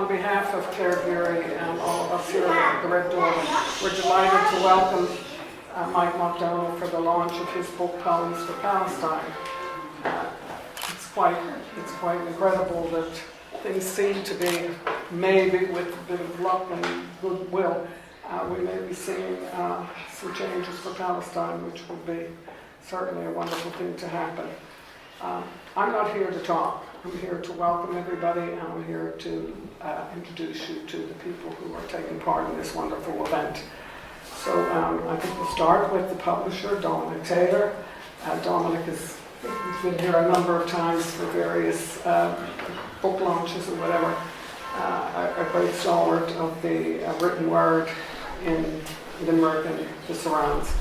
on behalf of Claire Geary and all of us here at the Red Door, we're delighted to welcome Mike Mac Domhnaill for the launch of his book, Poems for Palestine. It's quite incredible that things seem to be, maybe with a bit of luck and goodwill, we may be seeing some changes for Palestine, which will be certainly a wonderful thing to happen. I'm not here to talk. I'm here to welcome everybody, and I'm here to introduce you to the people who are taking part in this wonderful event. So I think we'll start with the publisher, Dominic Taylor. Dominic has been here a number of times for various book launches or whatever. A great stalwart of the written word in Limerick and the surrounds.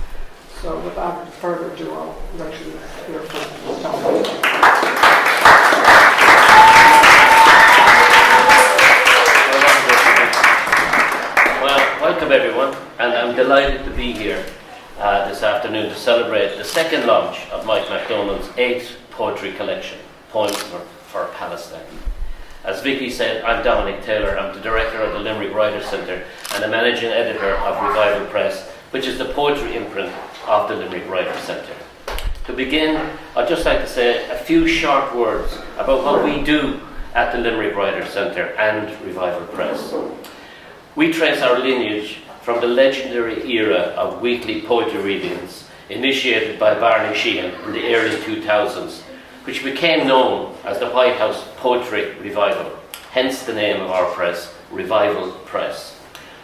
So without further ado, I'll let you hear from Dominic. Well, welcome everyone, and I'm delighted to be here this afternoon to celebrate the second launch of Mike Mac Domhnaill's 8th poetry collection, Poems for Palestine. As Vicky said, I'm Dominic Taylor. I'm the director of the Limerick Writers' Centre and the managing editor of Revival Press, which is the poetry imprint of the Limerick Writers' Centre. To begin, I'd just like to say a few short words about what we do at the Limerick Writers' Centre and Revival Press. We trace our lineage from the legendary era of weekly poetry readings initiated by Barney Sheehan in the early 2000s, which became known as the White House Poetry Revival, hence the name of our press, Revival Press.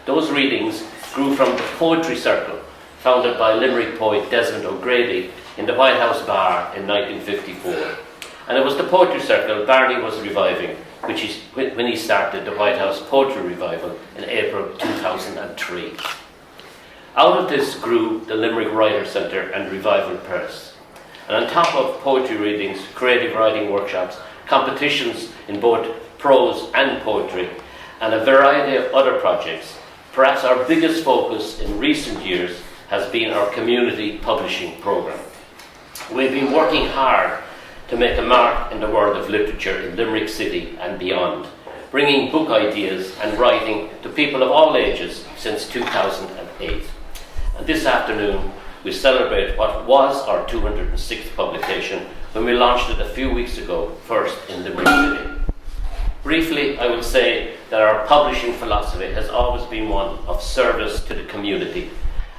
Those readings grew from the Poetry Circle, founded by Limerick poet Desmond O'Grady in the White House Bar in 1954. And it was the Poetry Circle Barney was reviving when he started the White House Poetry Revival in April 2003. Out of this grew the Limerick Writers' Centre and Revival Press. And on top of poetry readings, creative writing workshops, competitions in both prose and poetry, and a variety of other projects, perhaps our biggest focus in recent years has been our community publishing programme. We've been working hard to make a mark in the world of literature in Limerick City and beyond, bringing book ideas and writing to people of all ages since 2008. And this afternoon, we celebrate what was our 206th publication when we launched it a few weeks ago, first in Limerick City. Briefly, I will say that our publishing philosophy has always been one of service to the community,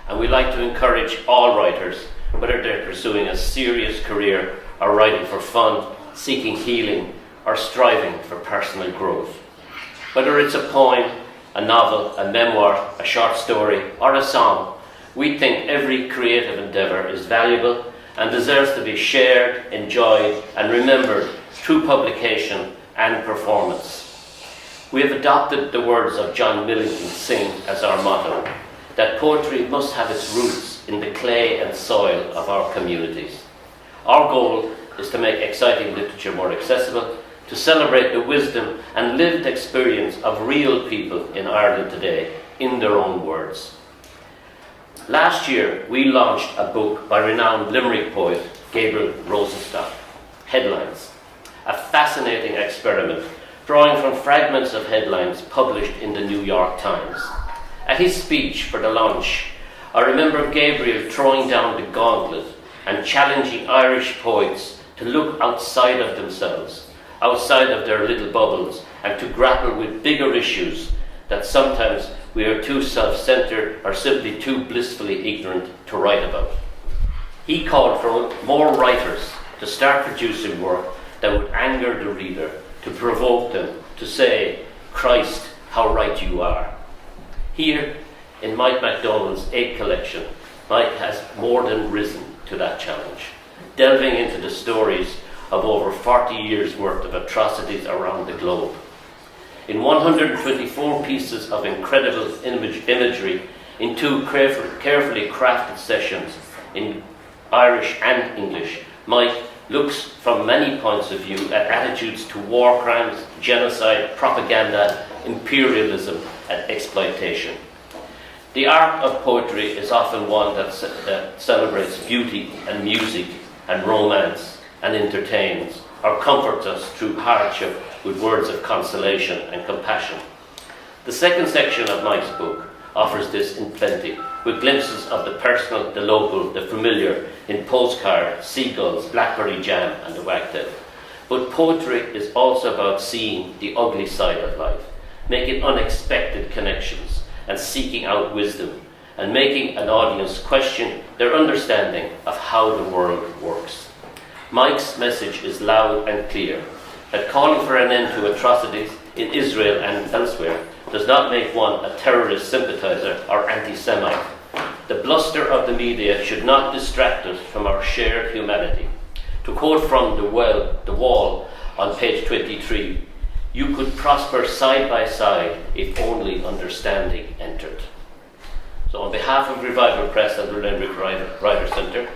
and we like to encourage all writers, whether they're pursuing a serious career or writing for fun, seeking healing, or striving for personal growth. Whether it's a poem, a novel, a memoir, a short story, or a song, we think every creative endeavour is valuable and deserves to be shared, enjoyed, and remembered through publication and performance. We have adopted the words of John Millington Synge as our motto, that poetry must have its roots in the clay and soil of our communities. Our goal is to make exciting literature more accessible, to celebrate the wisdom and lived experience of real people in Ireland today in their own words. Last year, we launched a book by renowned Limerick poet Gabriel Rosenstock, Headlines, a fascinating experiment drawing from fragments of headlines published in the New York Times. At his speech for the launch, I remember Gabriel throwing down the gauntlet and challenging Irish poets to look outside of themselves, outside of their little bubbles, and to grapple with bigger issues that sometimes we are too self-centered or simply too blissfully ignorant to write about. He called for more writers to start producing work that would anger the reader, to provoke them, to say, "Christ, how right you are." Here, in Mike Mac Domhnaill's 8th collection, Mike has more than risen to that challenge, delving into the stories of over 40 years' worth of atrocities around the globe. In 124 pieces of incredible imagery in 2 carefully crafted sessions in Irish and English, Mike looks from many points of view at attitudes to war crimes, genocide, propaganda, imperialism, and exploitation. The art of poetry is often one that celebrates beauty and music and romance and entertains, or comforts us through hardship with words of consolation and compassion. The second section of Mike's book offers this in plenty, with glimpses of the personal, the local, the familiar, in postcards, seagulls, blackberry jam and the wagtail. But poetry is also about seeing the ugly side of life, making unexpected connections and seeking out wisdom, and making an audience question their understanding of how the world works. Mike's message is loud and clear, that calling for an end to atrocities in Israel and elsewhere does not make one a terrorist sympathizer or anti-Semite. The bluster of the media should not distract us from our shared humanity. To quote from The Wall on page 23, "You could prosper side by side if only understanding entered." So on behalf of Revival Press and the Limerick Writer Centre,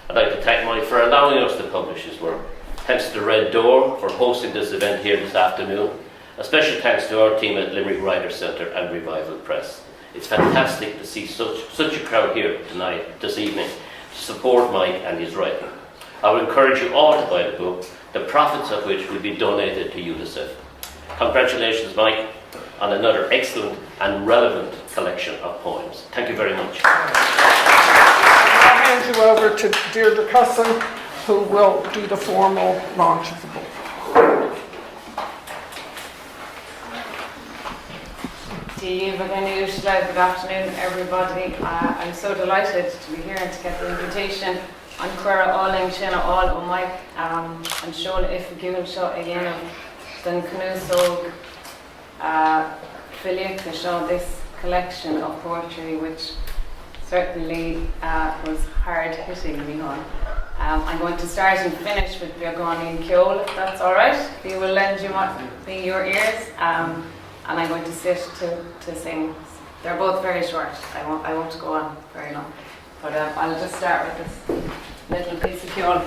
I'd like to thank Mike for allowing us to publish his work. Thanks to the Red Door for hosting this event here this afternoon. A special thanks to our team at Limerick Writer Centre and Revival Press. It's fantastic to see such a crowd here this evening, to support Mike and his writing. I would encourage you all to buy the book, the profits of which will be donated to UNICEF. Congratulations, Mike, on another excellent and relevant collection of poems. Thank you very much. I'll hand you over to Deirdre Cussen, who will do the formal launch of the book. Good afternoon, everybody. I'm so delighted to be here and to get the invitation. An cuireadh áling sin all ó Mike an seola ifigúil seo a dhéanamh den cnúsóg Philippe show this collection of poetry, which certainly was hard hitting me on. I'm going to start and finish with Beagán Ceol, if that's all right. We will lend me your ears, and I'm going to sit to sing. They're both very short. I won't go on very long, but I'll just start with this little piece of Ceol.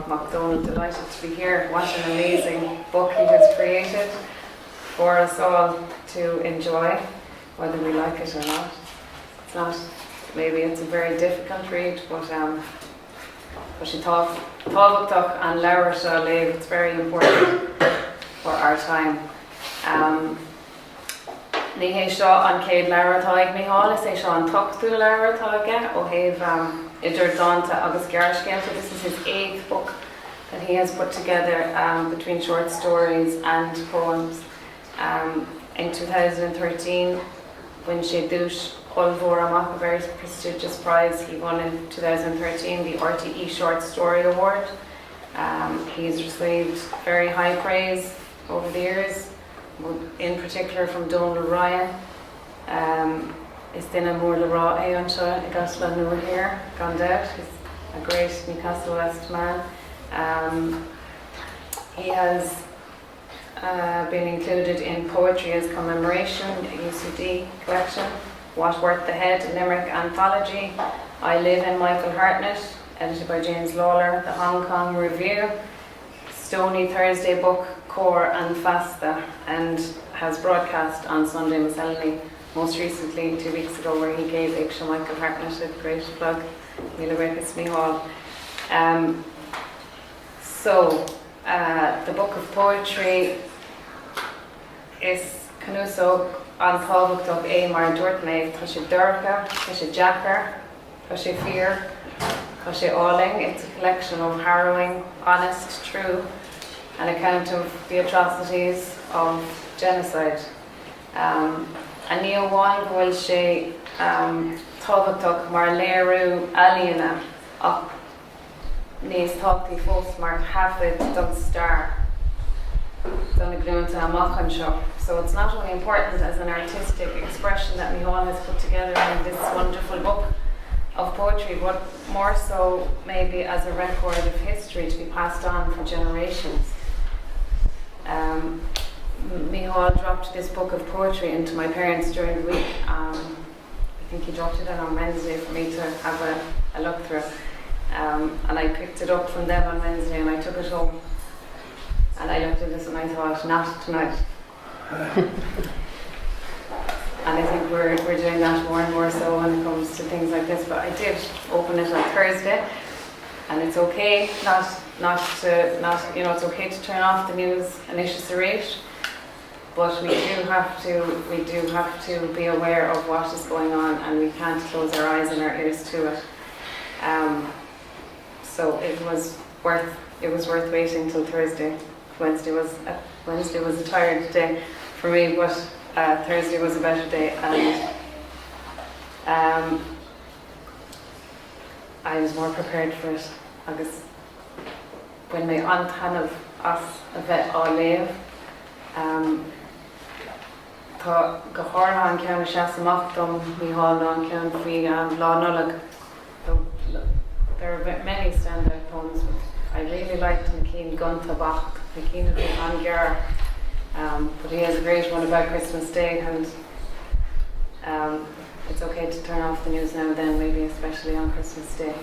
Mike Domhnaill, delighted to be here. What an amazing book he has created for us all to enjoy, whether we like it or not. It's not, maybe it's a very difficult read, but she thought and Laura shall live. It's very important for our time. Ní hé seo an céad leabhar atá ag mícheál, is é seo an tuchtú leabhar atá aige ó thaobh idir dáanta agus gearcéalta. This is his 8th book that he has put together between short stories and poems. In 2013, when she dúis Olmhór amach, a very prestigious prize, he won in 2013 the RTE Short Story Award. He's received very high praise over the years, in particular from Donald Ryan. Is duine mór le rá é anseo I gas le nuair here, gan dead. a great Newcastle West man. He has been included in Poetry as Commemoration, UCD collection, What Worth the Head, Limerick Anthology, I Live in Michael Hartnett, edited by James Lawler, the Hong Kong Review, Stony Thursday book, Core and Fasta, and has broadcast on Sunday Miscellany, most recently 2 weeks ago, where he gave Aisha Michael Hartnett a great plug, Mila Hall. The book of poetry is Canuso an tábhachtach é mar dúirt mé tá sé dorcha, tá sé jackar, tá sé fear, tá sé áling. It's a collection of harrowing, honest, true, an account of the atrocities of genocide. A níl bháin bhfuil sé tábhachtach mar léirú alíonna ach níos táchtaí fós mar hafid don star don na glúnta amach anseo. So it's not only important as an artistic expression that Micheál has put together in this wonderful book of poetry, but more so maybe as a record of history to be passed on for generations. Micheál dropped this book of poetry into my parents during the week. I think he dropped it in on Wednesday for me to have a look through. And I picked it up from them on Wednesday and I took it home. And I looked at this and I thought, not tonight. And I think we're doing that more and more so when it comes to things like this. But I did open it on Thursday, and it's okay it's okay to turn off the news and issue Sarate, but we do have to be aware of what is going on, and we can't close our eyes and our ears to it. So it was worth waiting till Thursday. Wednesday was a tired day for me, but Thursday was a better day, and I was more prepared for it. Agus when my aunt Hannah asked a bit all live, tá go háirtha an ceann seas amach dom Micheál ná an ceann faoi lá nullag. There are many standout poems, but I really liked McKean Gunta Bacht, McKean an Gar, but he has a great one about Christmas Day, and it's okay to turn off the news now and then, maybe especially on Christmas Day. I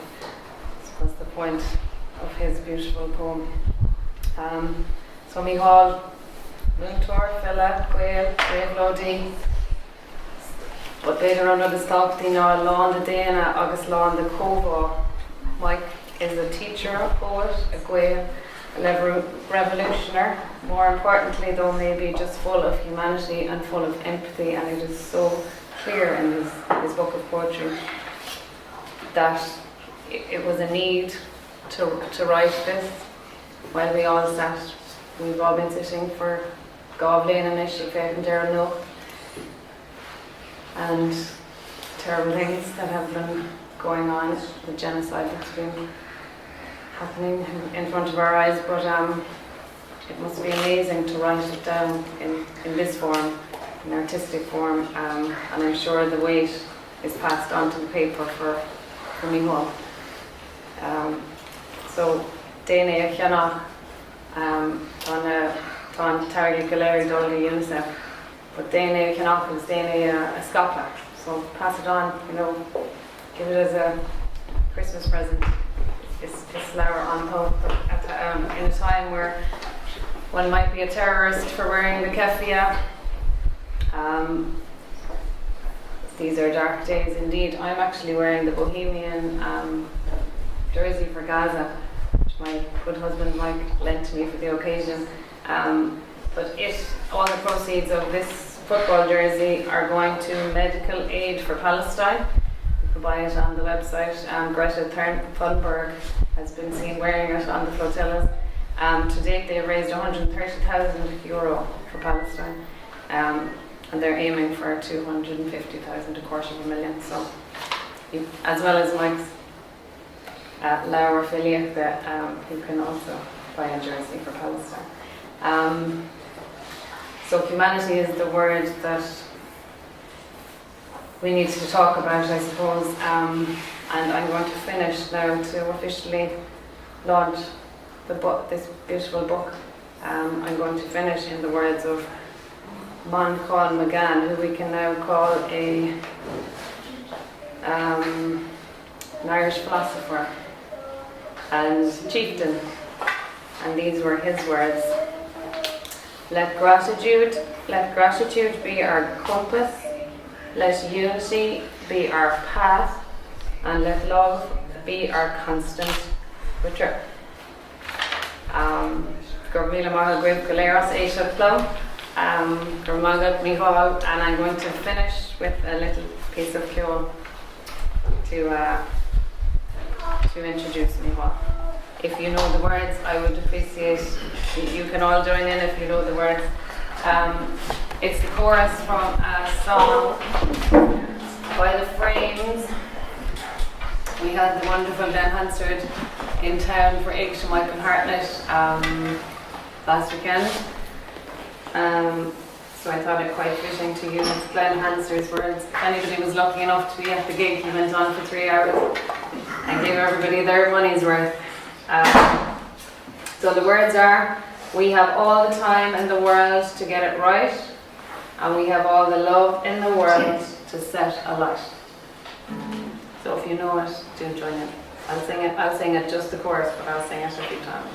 suppose the point of his beautiful poem. So Micheál, Muntor, Fella, Gael, Lodi, but later on the Stalkty ná Lán de Déana agus Lán de Cóbá. Mike is a teacher, a poet, a Gael, a revolutionary, more importantly though maybe just full of humanity and full of empathy, and it is so clear in his book of poetry that it was a need to write this while we all sat. We've all been sitting for Goblin and Ishifed and Darren Nook, and terrible things that have been going on, the genocide that's been happening in front of our eyes, but it must be amazing to write it down in this form, in artistic form, and I'm sure the weight is passed on to the paper for Micheál. So Déine a cheannach tá targad go léir dul go UNICEF, but Déine a cheannach is Déine a scapa, so pass it on, give it as a Christmas present. It's Laura on top in a time where one might be a terrorist for wearing the keffiyeh. These are dark days indeed. I'm actually wearing the Bohemian jersey for Gaza, which my good husband Mike lent to me for the occasion. But all the proceeds of this football jersey are going to medical aid for Palestine. You can buy it on the website. Greta Thunberg has been seen wearing it on the flotillas. To date, they have raised €130,000 for Palestine, and they're aiming for 250,000, $250,000. So, as well as Mike's Laura affiliate, who can also buy a jersey for Palestine. So humanity is the word that we need to talk about, I suppose. and I'm going to finish now to officially launch the book, this beautiful book. I'm going to finish in the words of Mon Con McGann, who we can now call an Irish philosopher and chieftain, and these were his words: let gratitude be our compass, let unity be our path, and let love be our constant return. Gur míle maith agam goléras é seo plum, gur mágad Micheál, and I'm going to finish with a little piece of ceol to introduce Micheál. If you know the words, I would appreciate, you can all join in if you know the words. It's the chorus from a song by the Frames. We had the wonderful Ben Hansard in town for Aish and Michael Hartnett last weekend. So I thought it quite fitting to use Glenn Hansard's words. If anybody was lucky enough to be at the gig, he went on for 3 hours and gave everybody their money's worth. So the words are: we have all the time in the world to get it right, and we have all the love in the world to set a light. So if you know it, do join in. I'll sing it just the chorus, but I'll sing it a few times.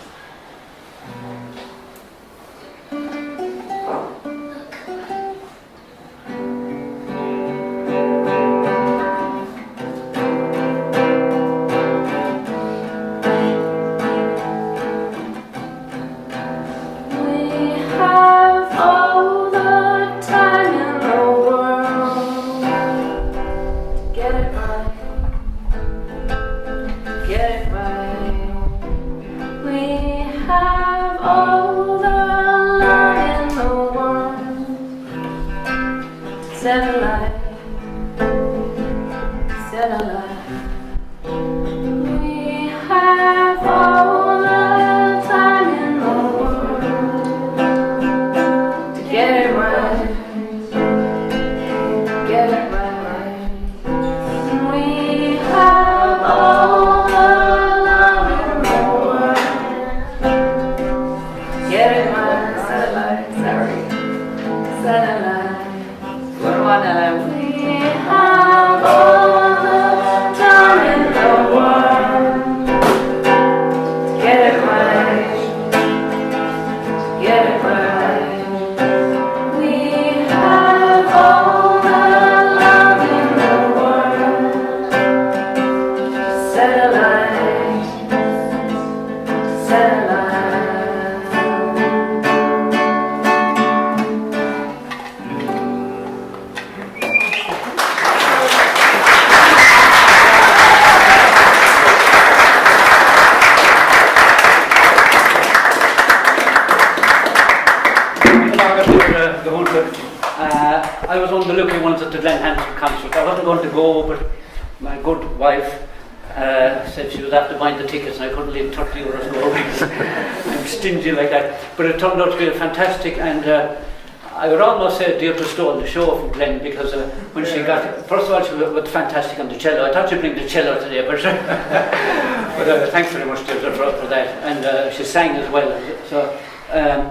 I was one of the lucky ones at the Glen Hansard concert. I wasn't going to go, but my good wife said she was after buying the tickets and I couldn't leave 30 euros go. I'm stingy like that. But it turned out to be a fantastic, and I would almost say Deirdre stole the show from Glen, because when she got, first of all, she was fantastic on the cello. I thought she'd bring the cello today, but, but thanks very much, Deirdre, for that. And she sang as well. So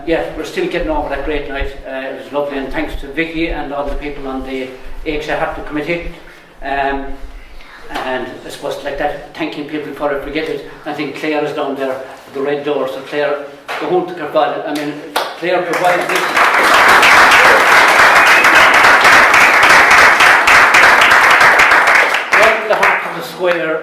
yeah, we're still getting over that great night. It was lovely, and thanks to Vicky and all the people on the Aish committee. And I suppose like that, thanking people before I forget it. I think Claire is down there at the red door, so Claire, the whole Claire provides this. Right in the heart of the square,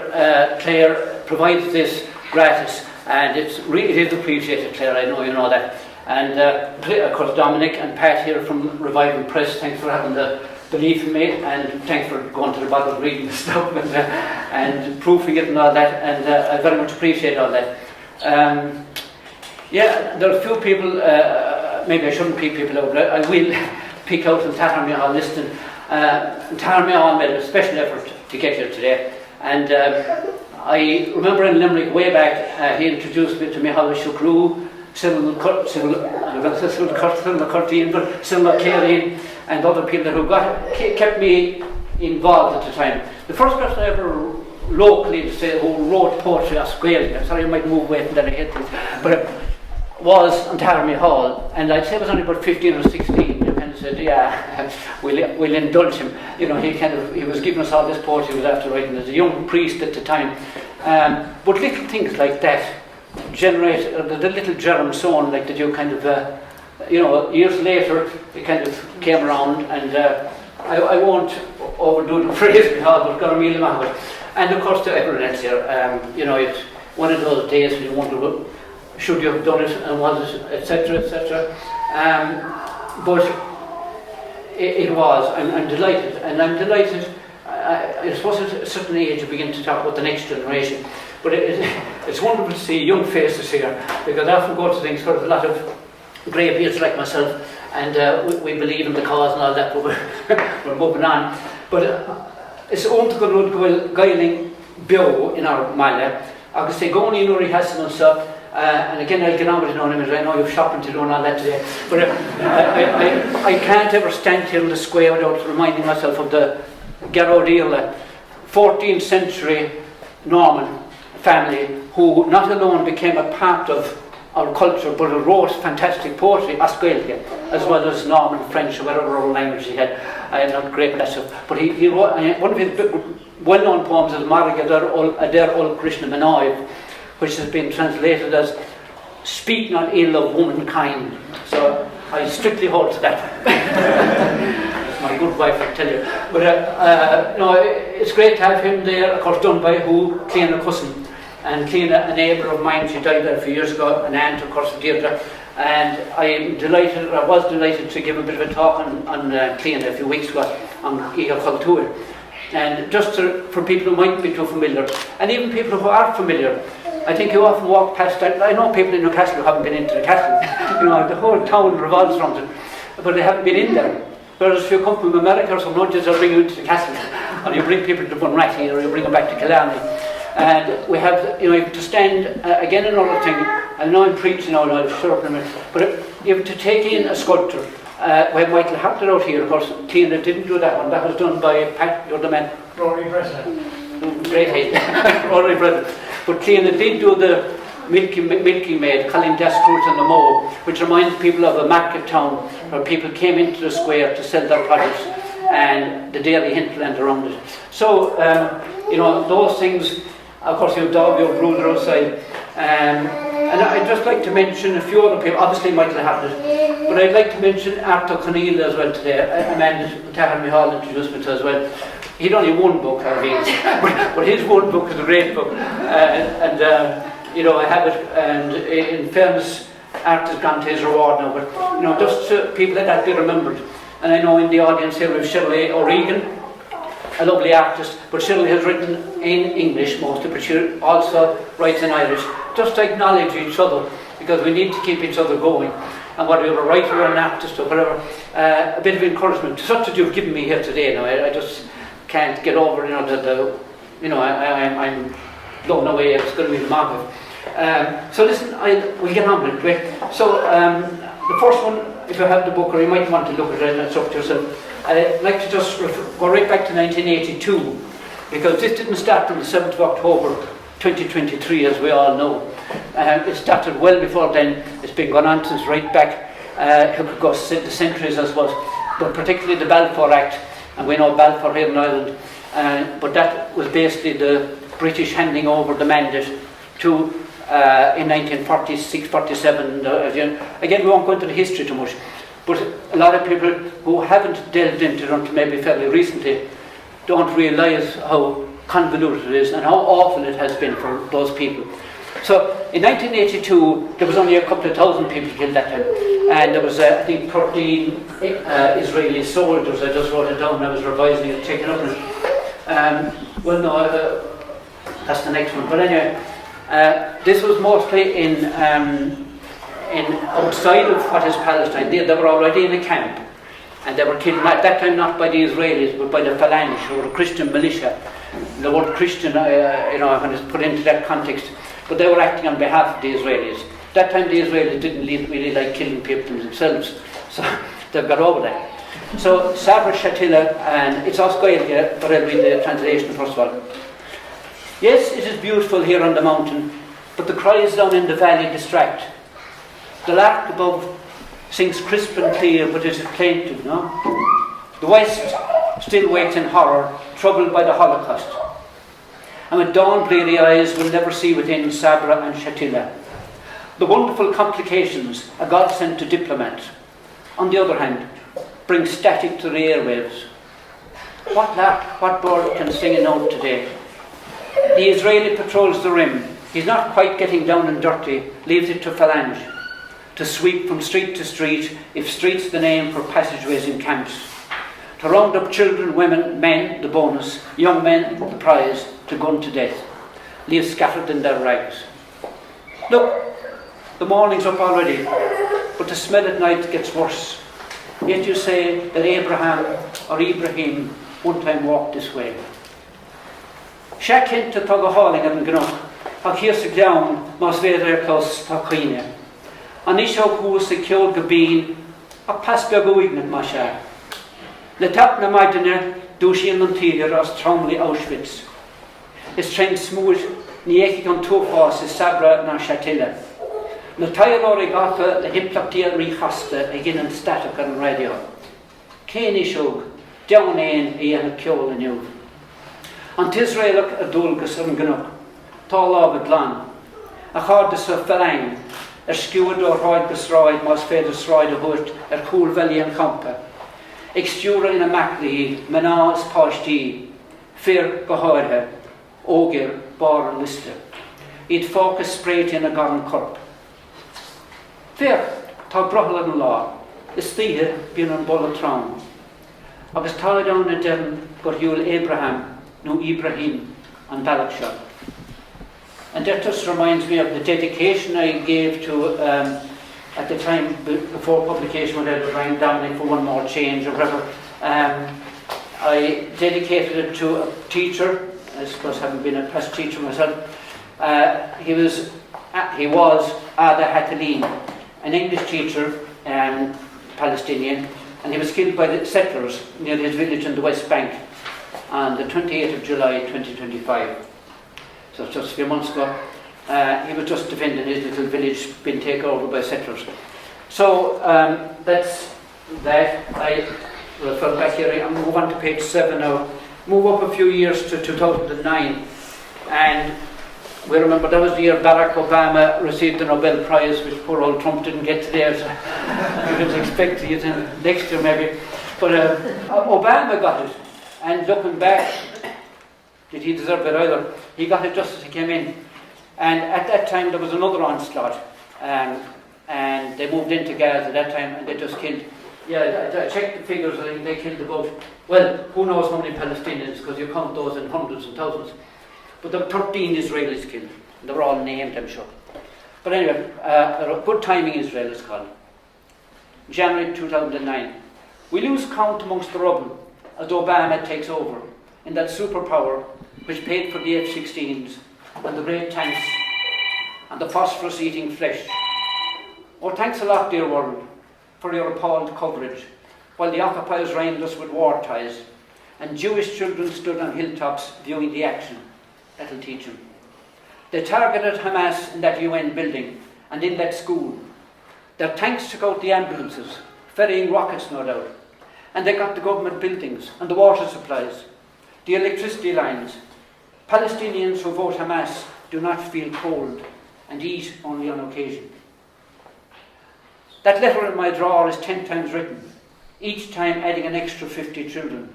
Claire provides this gratis, and it is appreciated, Claire, I know you know that. And of course Dominic and Pat here from Revival Press, thanks for having the belief in me, and thanks for going to the bother of reading the stuff and proofing it and all that, and I very much appreciate all that. Yeah, there are a few people, maybe I shouldn't pick people out, but I will pick out and Tahar Micheál listed. Tahar Micheál made a special effort to get here today, and I remember in Limerick way back, he introduced me to Micheál Shukru, Cyril Careen, and other people who kept me involved at the time. The first person I ever locally, say, who wrote poetry as Gaelic. Sorry, I might move away from that, I hate things. But it was on Tarmy Hall, and I'd say it was only about 15 or 16. You kind of said, yeah, we'll indulge him. You know, he was giving us all this poetry he was after writing as a young priest at the time. But little things like that generate the little germ sown, like that you kind of, years later, it kind of came around, and I won't overdo the phrase because we've got a meal of it. And of course to everyone else here, it's one of those days when you wonder, should you have done it, and was it, etc., etc. But it was. I'm delighted, and I'm delighted. I suppose at a certain age you begin to talk about the next generation, but it's wonderful to see young faces here, because I often go to things where there's a lot of grey beards like myself, and we believe in the cause and all that, but we're moving on. But it's own to go to Gailing Bio in our Mala. I could say go on in Uri Hassan and stuff. And again, I'll get on with it now, I know you've shopping to do and all that today. But I can't ever stand here in the square without reminding myself of the Garrodil, 14th century Norman family who not alone became a part of our culture, but who wrote fantastic poetry, as Gaelic, as well as Norman, French, or whatever other language he had. I am not great at that stuff. But he wrote, one of his well-known poems is Margadar ol Krishna Manoiv, which has been translated as "Speak not ill of womankind." So I strictly hold to that. That's my good wife, I tell you. But it's great to have him there. Of course, done by Deirdre Cussen. And Cleena, a neighbour of mine, she died there a few years ago, an aunt, of course, of Deirdre. And I was delighted to give a bit of a talk on Cleena a few weeks ago on Iga Culture. And just for people who might be too familiar, and even people who are familiar, I think you often walk past that. I know people in Newcastle who haven't been into the castle. The whole town revolves around it, but they haven't been in there. Whereas if you come from America or some lunches, they'll bring you into the castle, or you bring people to Bunratty, or you bring them back to Killarney. And we have, to stand, again another thing, I know I'm preaching now, I'll shut up in a minute, but to take in a sculpture, we have Michael Hartley out here, of course. Tina didn't do that one, that was done by Pat, you're the man. Rory President. Great hate, Rory President. But Tina did do the Milky Maid, Colin Descruit and the Moe, which reminds people of a market town where people came into the square to sell their products, and the dairy hinterland around it. So, those things. Of course, you have Dog, you have Bruder outside. And I'd just like to mention a few other people, obviously Michael Hartlett, but I'd like to mention Arthur Conneal as well today, a man that Tahar Mihal introduced me to as well. He'd only one book out of his, but his one book is a great book. I have it, and in fairness, Art has gone to his reward now, but just so people like that be remembered. And I know in the audience here we have Shirley O'Regan, a lovely artist, but Shirley has written in English mostly, but she also writes in Irish, just to acknowledge each other, because we need to keep each other going. And whether you're a writer or an artist or whatever, a bit of encouragement, such as you've given me here today. Now, I just can't get over, I'm blown away. It's going to be remarkable. So listen, we'll get on with it. So the first one, if you have the book, or you might want to look at it, and it's up to yourself. I'd like to just go right back to 1982, because this didn't start on the 7th of October 2023, as we all know. It started well before then. It's been going on since right back, it could go the centuries, I suppose, but particularly the Balfour Act, and we know Balfour here in Ireland, but that was basically the British handing over the mandate to, in 1946-47, again we won't go into the history too much, but a lot of people who haven't delved into it until maybe fairly recently don't realise how convoluted it is and how awful it has been for those people. So in 1982 there was only a couple of thousand people killed that time, and there was I think 13 Israeli soldiers. I just wrote it down when I was revising it, taking up it. That's the next one. But anyway, this was mostly in outside of what is Palestine. They were already in a camp, and they were killed at that time not by the Israelis but by the Phalange, or the Christian militia. The word Christian, when it's put into that context, but they were acting on behalf of the Israelis. That time the Israelis didn't really like killing people themselves, so they've got over that. So Sabra Shatila, and it's Oscar, but I'll read the translation first of all. Yes, it is beautiful here on the mountain, but the cries down in the valley distract. The lark above sings crisp and clear, but it is plaintive, no? The West still waits in horror, troubled by the Holocaust. And with dawn-bleary eyes will never see within Sabra and Shatila the wonderful complications a godsend to diplomat, on the other hand, brings static to the airwaves. What lark, what bird can sing a note today? The Israeli patrols the rim. He's not quite getting down and dirty, leaves it to phalange to sweep from street to street, if street's the name for passageways in camps, to round up children, women, men, the bonus, young men, the prize, to gun to death, leave scattered in their rags. Look, the morning's up already, but the smell at night gets worse. Yet you say that Abraham or Ibrahim one time walked this way. Shaq hint to tug a hauling at Gnok, a kirsig down, mas vedre close Takine. Anisho who secured Gabin, a pass begoignet masha. Le tap na maidene, dushi in Montier as Tromley Auschwitz. His train smooth, nieki on two horses, Sabra na Shatila. Le tailor gata, le himplaptia richaste, again in static on radio. Kenny shog, down in a kill in you. An Israel a dulgus an Gnok, tall of a glan. A hard to falang, a skewed or ride besride, mas fedus ride a hood, a cool valley and compa. Extura in a macli, menas pashti, fear gohorhe, ogir, bar and lister. It focus sprayed in a garden corp. Fear, ta brohla and law, the stihe being on Bolatron. Agus tied down a Devon, got Yule Abraham, no Ibrahim, and Balakshah. And that just reminds me of the dedication I gave to, at the time before publication, when I was Ryan Domhnaill for One More Change or whatever. I dedicated it to a teacher, I suppose having been a press teacher myself. He was Ada Hatalim, an English teacher, Palestinian, and he was killed by the settlers near his village in the West Bank on the 28th of July 2025. So just a few months ago, he was just defending his little village being taken over by settlers. So that's that. I refer back here. I'll move on to page 7 now. Move up a few years to 2009. And we remember that was the year Barack Obama received the Nobel Prize, which poor old Trump didn't get today. So you can expect it next year maybe. But Obama got it. And looking back, did he deserve it either? He got it just as he came in. And at that time there was another onslaught. And they moved into Gaza at that time and they just killed. Yeah, I checked the figures, I think they killed about, well, who knows how many Palestinians, because you count those in hundreds and thousands. But there were 13 Israelis killed. They were all named, I'm sure. But anyway, good timing Israel is called. January 2009. We lose count amongst the rubble as Obama takes over in that superpower which paid for the F-16s and the great tanks and the phosphorus-eating flesh. Oh, thanks a lot, dear world, for your appalled coverage, while the occupiers reigned us with war ties, and Jewish children stood on hilltops viewing the action. That'll teach them. They targeted Hamas in that UN building and in that school. Their tanks took out the ambulances, ferrying rockets no doubt, and they got the government buildings and the water supplies, the electricity lines. Palestinians who vote Hamas do not feel cold and eat only on occasion. That letter in my drawer is 10 times written, each time adding an extra 50 children.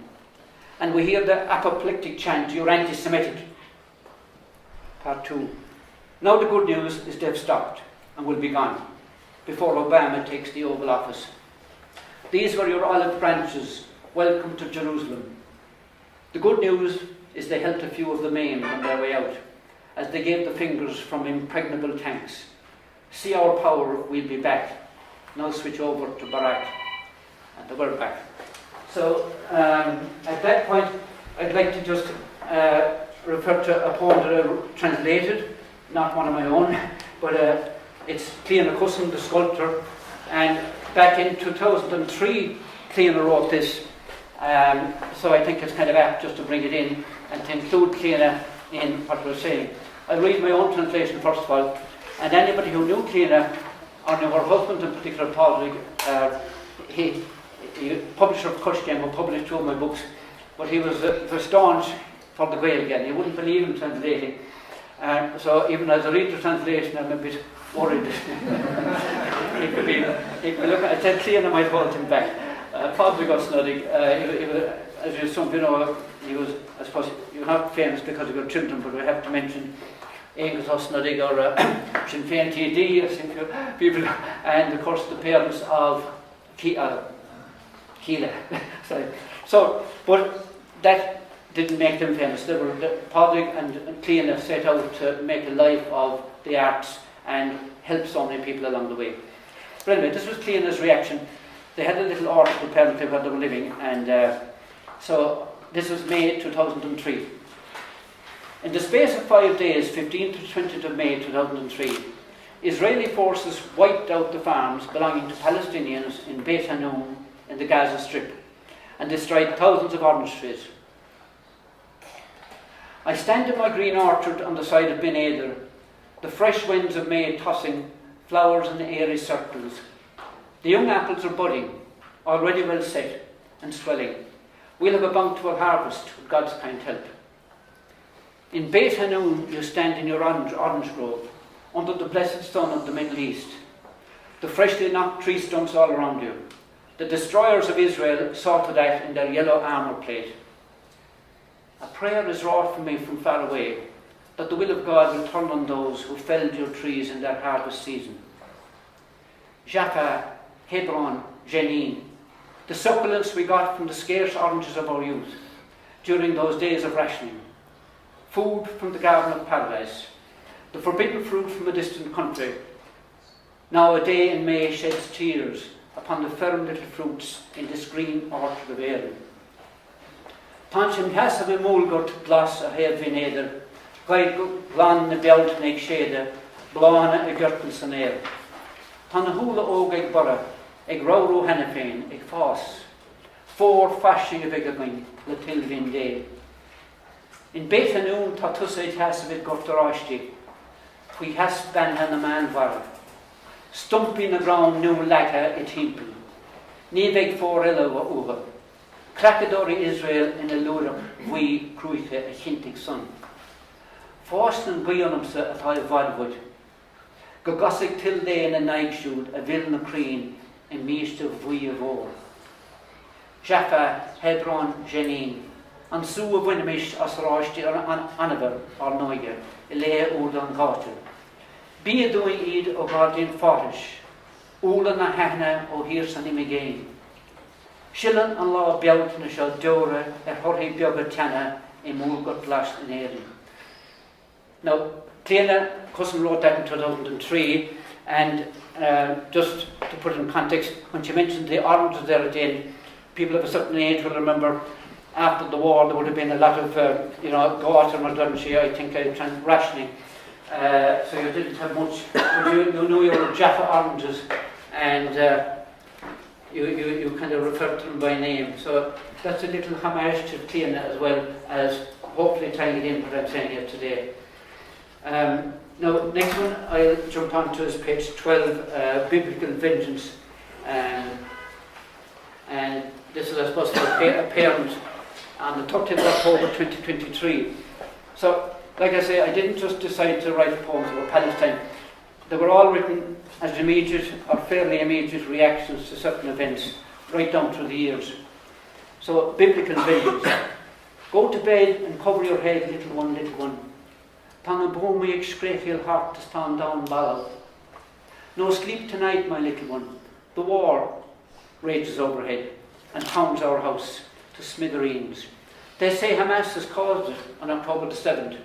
And we hear the apoplectic chant, "You're anti-Semitic." Part 2. Now the good news is they've stopped and will be gone before Obama takes the Oval Office. These were your olive branches. Welcome to Jerusalem. The good news is they helped a few of the maimed on their way out as they gave the fingers from impregnable tanks. See our power, we'll be back. Now switch over to Barack. And we're back. So at that point, I'd like to just refer to a poem that I translated, not one of my own, but it's Deirdre Cussen, the sculptor, and back in 2003, Deirdre wrote this, so I think it's kind of apt just to bring it in and to include Deirdre in what we're saying. I'll read my own translation first of all, and anybody who knew Cliona, or knew her husband in particular, Padraig, he publisher of Cushgen, who published two of my books, but he was staunch for the Gaeilge. He wouldn't believe in translating. So even as I read the translation, I'm a bit worried. he could be looking. I said Cliona might hold him back. Padraig Osnodig, as some of you know, he was, I suppose, you're not famous because of your children, but we have to mention Angus Osnodig or Sinn Féin TD, I think people, and of course the parents of Keela. Sorry. So, but that didn't make them famous. They were, Padraig and Cliona set out to make a life of the arts and help so many people along the way. But anyway, this was Cliona's reaction. They had a little article apparently where they were living, and so this was May 2003. In the space of 5 days, 15th to 20th of May 2003, Israeli forces wiped out the farms belonging to Palestinians in Beit Hanun in the Gaza Strip and destroyed thousands of orange trees. I stand in my green orchard on the side of Ben Eder, the fresh winds of May tossing flowers in airy circles. The young apples are budding, already well set and swelling. We'll have a bountiful harvest with God's kind help. In Beit Hanun you stand in your orange grove, under the blessed sun of the Middle East. The freshly knocked tree stumps all around you. The destroyers of Israel saw to that in their yellow armour plate. A prayer is wrought for me from far away, that the will of God will turn on those who felled your trees in their harvest season. Jaffa, Hebron, Jenin, the succulence we got from the scarce oranges of our youth during those days of rationing. Food from the garden of paradise, the forbidden fruit from a distant country. Now a day in May sheds tears upon the firm little fruits in this green orchard of Erin. Tanchim has a mulgot glas a head vineder, quite glan the belt neck shade, blana a gurten san air. Tan a hula og eg borra, eg rauru hennefein, eg fas, four fashing of egagin, the tilvin day. In Beit Hanun ta tussaid has a bit gortarashti, we has ban han a man var. Stumping the ground new lacquer it himpel. Niveg for illa wa over. Krakadori Israel in a lura we cruite a hintig sun. Forsten guionumse at high vadwood. Gogosig till day in a night shoot a vilna creen in meest of we of all. Jaffa, Hebron, Jenin. An su of winamish as rashti or anaver or noige, ilea urdan garter. Be a doing eid o guardian fortish, Ula na hehna o hirsan im again. Shillan an law bielt na shall dora horhi biogatana in mulgot last in Erin. Now, Deirdre Cussen wrote that in 2003, and just to put it in context, when she mentioned the oranges there at the end, people of a certain age will remember after the war there would have been a lot of, go-out and redundancy, I think, rationing. So you didn't have much, but you knew your Jaffa oranges, and you kind of referred to them by name. So that's a little homage to Deirdre as well as hopefully tying it in what I'm saying here today. Now, next one I'll jump on to is page 12, Biblical Vengeance. And this is, I suppose, a parent on the 30th of October 2023. So, like I say, I didn't just decide to write poems about Palestine. They were all written as immediate or fairly immediate reactions to certain events, right down through the years. So, biblical vengeance. Go to bed and cover your head, little one, little one. Tan a bomi ag screfiel heart to stand down ballad. No sleep tonight, my little one. The war rages overhead and pounds our house to smithereens. They say Hamas has caused it on October the 7th.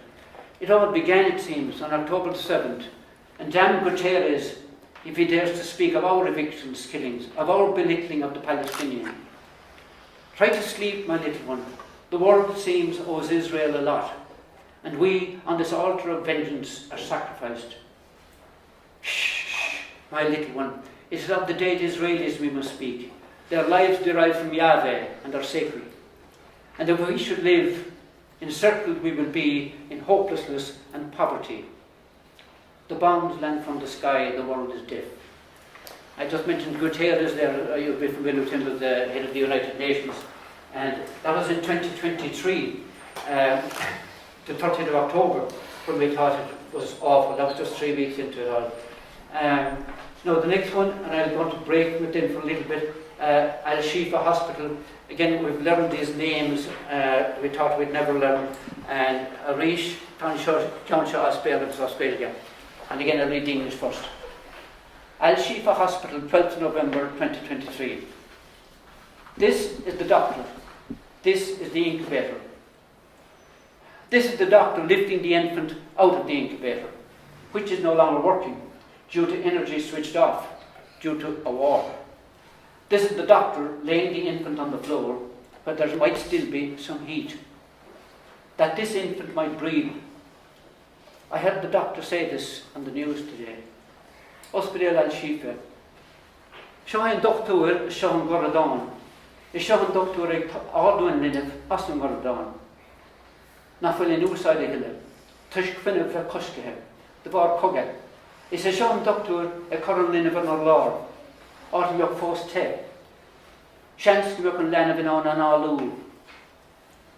It all began, it seems, on October the 7th. And damn Guterres, if he dares to speak of our evictions, killings, of our belittling of the Palestinian. Try to sleep, my little one. The world, it seems, owes Israel a lot. And we, on this altar of vengeance, are sacrificed. Shh, my little one. It is of the dead Israelis we must speak. Their lives derived from Yahweh and are sacred. And if we should live Encircled we will be in hopelessness and poverty. The bombs land from the sky, the world is deaf. I just mentioned Guterres there, you'll be familiar with him as the head of the United Nations, and that was in 2023, the 30th of October, when we thought it was awful. That was just 3 weeks into it all. Now the next one, and I'm going to break with them for a little bit, Al-Shifa Hospital. Again, we've learned these names, we thought we'd never learn, and Arish, Townshire, Australia. And again, I'll read the English first. Al-Shifa Hospital, 12th November 2023. This is the doctor. This is the incubator. This is the doctor lifting the infant out of the incubator, which is no longer working due to energy switched off due to a war. This is the doctor laying the infant on the floor, but there might still be some heat, that this infant might breathe. I heard the doctor say this on the news today. Hospital Al-Shifa. Shohan doctor Shohan Goradon. Shohan doctor Ardwin Ninef Aslan Goradon. Nafil in Usai de Hille. Tushkfin of Koshke. The bar Koga. Is a Shohan doctor a Coron Ninef and Orlar. Artem Yok Fos Te. Shans Yok and Lanavin on an Alu.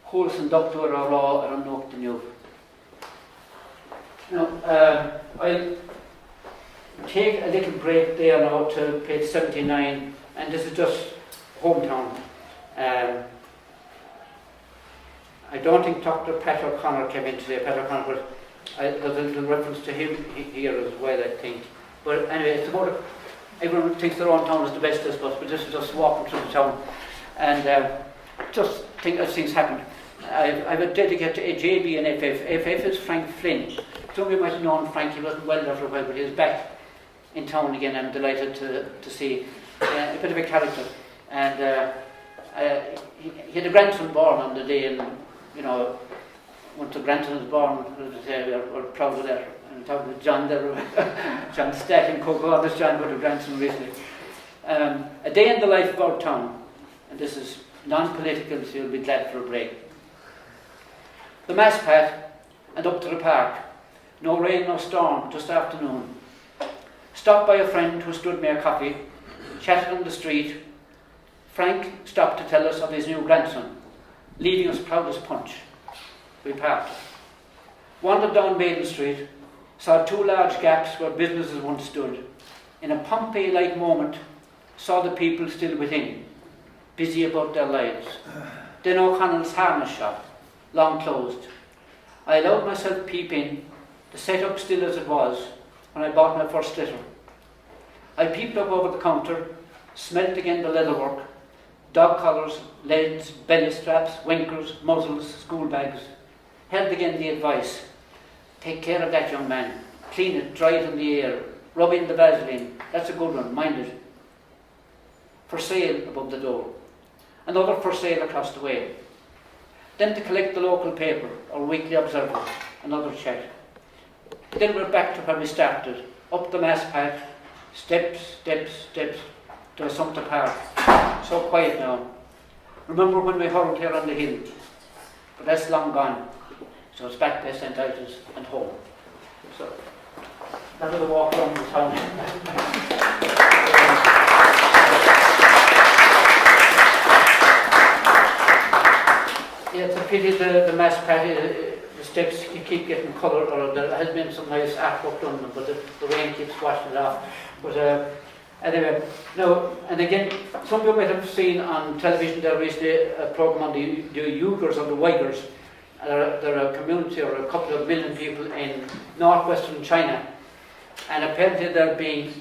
Holson doctor or Raw or Nok the New. Now, I'll take a little break there now to page 79, and this is just hometown. I don't think Dr. Pat O'Connor came in today, Pat O'Connor, but there's a little reference to him here as well, I think. But anyway, it's about everyone thinks their own town is the best, I suppose, but this is just walking through the town, and just think as things happen. I would dedicate to JB and FF. FF is Frank Flynn. Some of you might have known Frank, he wasn't well there for a while, but he was back in town again. I'm delighted to see a bit of a character. And he had a grandson born on the day, and you know, once the grandson was born, we're proud of that. I'm talking to John there, John Stack in Coco, this John got a grandson recently. A day in the life of our town, and this is non-political, so you'll be glad for a break. The mass pat and up to the park. No rain, no storm, just afternoon. Stopped by a friend who stood me a coffee, chatted on the street. Frank stopped to tell us of his new grandson, leaving us proud as punch. We parked. Wandered down Maiden Street, saw 2 large gaps where businesses once stood. In a Pompeii-like moment, saw the people still within, busy about their lives. Then O'Connell's harness shop, long closed. I allowed myself peep in, the setup still as it was, when I bought my first litter. I peeped up over the counter, smelt again the leatherwork, dog collars, leads, belly straps, winkers, muzzles, school bags. Held again the advice. Take care of that, young man. Clean it, dry it in the air, rub in the Vaseline. That's a good one, mind it. For sale above the door. Another for sale across the way. Then to collect the local paper, or weekly observer, another chat. Then we're back to where we started, up the mass path, steps, steps, steps, to a Sumter Park. So quiet now. Remember when we hurled here on the hill? But that's long gone. So it's back to St. Ives and home. So that was a walk around the town. Yeah, it's a pity the mass patty, the steps keep getting coloured, or there has been some nice artwork done them, but the rain keeps washing it off. But anyway, now, and again, some people might have seen on television there recently a programme on the Uyghurs or the Uyghurs. They're a community or a couple of million people in northwestern China, and apparently they're being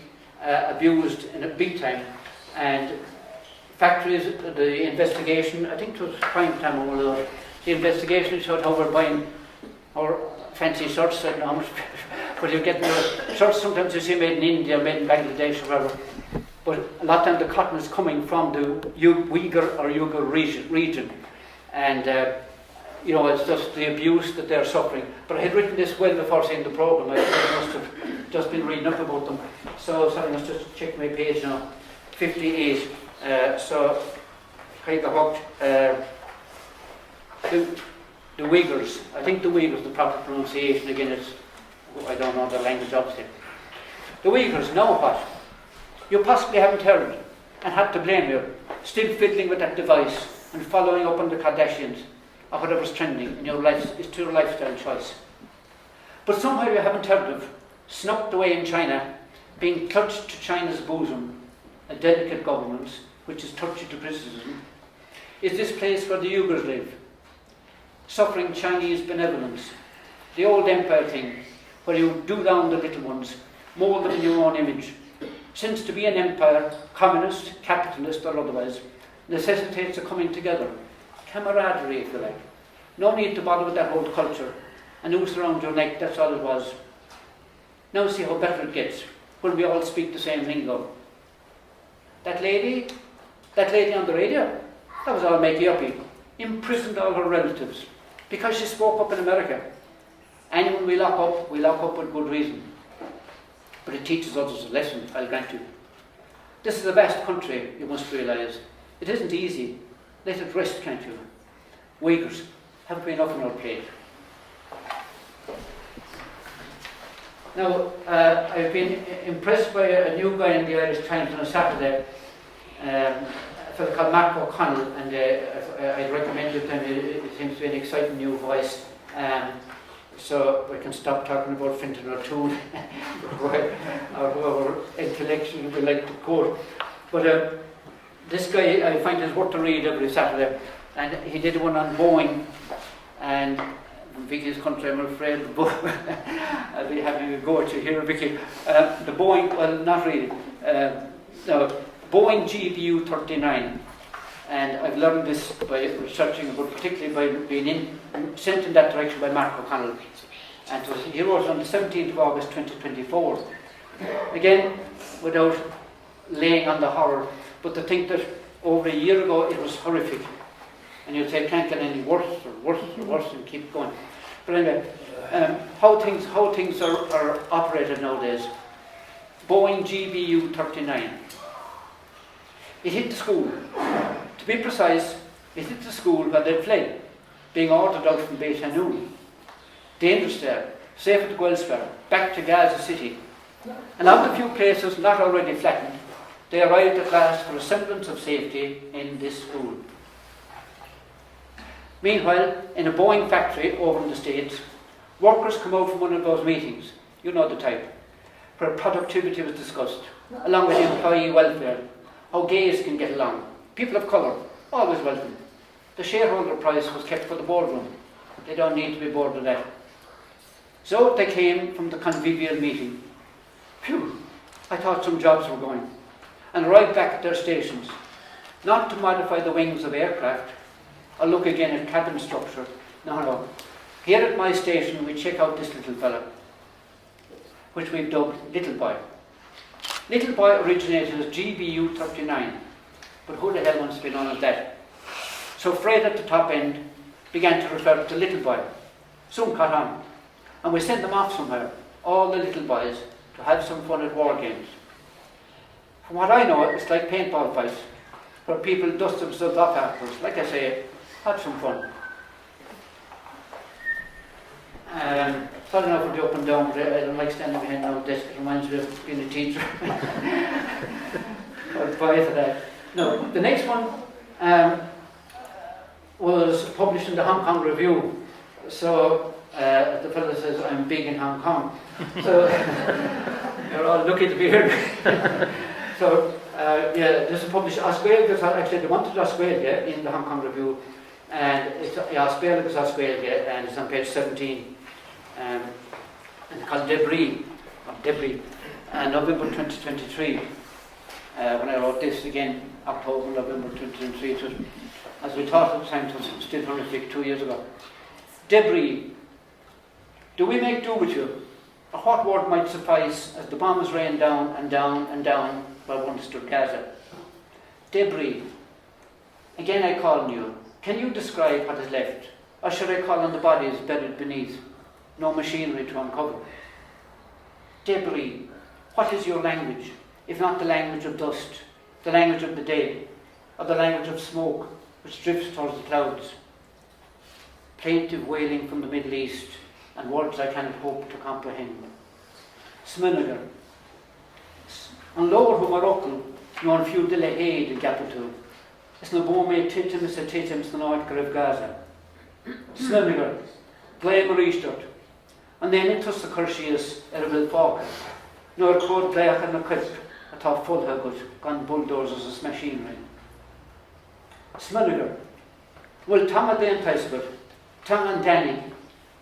abused in a big time. And factories, the investigation, I think it was prime time over there, the investigation showed how we're buying our fancy shirts, I don't know how much, but you're getting the shirts sometimes you see made in India, made in Bangladesh or whatever, but a lot of time the cotton is coming from the Uyghur region, and you know, it's just the abuse that they're suffering. But I had written this well before seeing the programme. I must have just been reading up about them. So sorry, let's just check my page now. 58. So kind of hooked. the Uyghurs. I think the Uyghurs, the proper pronunciation again is, I don't know the language obviously. The Uyghurs, now what? You possibly haven't heard and had to blame you, still fiddling with that device and following up on the Kardashians or whatever's trending in your life, is to your lifestyle choice. But somehow you haven't heard of, snuffed away in China, being clutched to China's bosom, a delicate governance which is touchy to criticism, is this place where the Uyghurs live, suffering Chinese benevolence, the old empire thing, where you do down the little ones, mould them in your own image, since to be an empire, communist, capitalist or otherwise, necessitates a coming together, camaraderie if you like. No need to bother with that old culture, a noose around your neck, that's all it was. Now see how better it gets, when we all speak the same lingo. That lady on the radio, that was all makey-uppy, imprisoned all her relatives, because she spoke up in America. Anyone we lock up with good reason. But it teaches others a lesson, I'll grant you. This is a vast country, you must realise. It isn't easy. Let it rest, can't you? Uyghurs, haven't we enough on our plate? Now, I've been impressed by a new guy in the Irish Times on a Saturday, a fellow called Mark O'Connell, and I'd recommend it, and it seems to be an exciting new voice. So we can stop talking about Fintan O'Toole, or intellectually we like to quote. But this guy, I find is worth to read every Saturday, and he did one on Boeing, and Vicky's country, I'm afraid, I'll be having a go at you here, Vicky. The Boeing, well, not really. No, Boeing GBU 39, and I've learned this by researching, but particularly by being sent in that direction by Mark O'Connell. And he wrote it on the 17th of August 2024. Again, without laying on the horror, but to think that over a year ago it was horrific. And you'd say it can't get any worse or worse or worse and keep going. But anyway, how things are operated nowadays. Boeing GBU 39. It hit the school. To be precise, it hit the school where they fled, being ordered out from Beit Hanun. Dangerous there, safe at Guelsper, back to Gaza City. And of the few places not already flattened, they arrived at last for a semblance of safety in this school. Meanwhile, in a Boeing factory over in the States, workers come out from one of those meetings, you know the type, where productivity was discussed, along with employee welfare, how gays can get along, people of colour, always welcome. The shareholder price was kept for the boardroom. They don't need to be bored of that. So they came from the convivial meeting. Phew, I thought some jobs were going. And arrived back at their stations, not to modify the wings of aircraft, or look again at cabin structure. No. Here at my station we check out this little fella, which we've dubbed Little Boy. Little Boy originated as GBU 39, but who the hell wants to be known as that? So Fred at the top end began to refer to Little Boy. Soon caught on, and we sent them off somewhere, all the little boys, to have some fun at war games. From what I know, it's like paintball fights, where people dust themselves off afterwards. Like I say, have some fun. Sorry now for the up and down, but I don't like standing behind our desk. It reminds me of being a teacher. I'll buy for that. No, the next one was published in the Hong Kong Review. So the fellow says, I'm big in Hong Kong. So you're all lucky to be here. So this is published Australia. Actually, they wanted Australia in the Hong Kong Review, and it's Australia, and it's on page 17. And it's called Debris, November 2023. When I wrote this again, October, November 2023, it was, as we thought at the time, it was still horrific 2 years ago. Debris. Do we make do with you? Or what word might suffice as the bombs rain down and down and down by one stood Gaza? Debris. Again I call on you. Can you describe what is left? Or should I call on the bodies buried beneath? No machinery to uncover. Debris. What is your language, if not the language of dust, the language of the dead, or the language of smoke which drifts towards the clouds? plaintive wailing from the Middle East, and words I cannot hope to comprehend. Sminigar. An lower hu Moroccan, nor few de la haid in capital. Is na bome titimus a titimus na oed grif Gaza. Sminigar. Glay Maristort. And then it was the Kershias Erbil Falk. Nor code Blach and the Quip, a top full hagut, gun bulldozers as machinery. Sminigar. Well, Tama the Impossible, Tama Danny,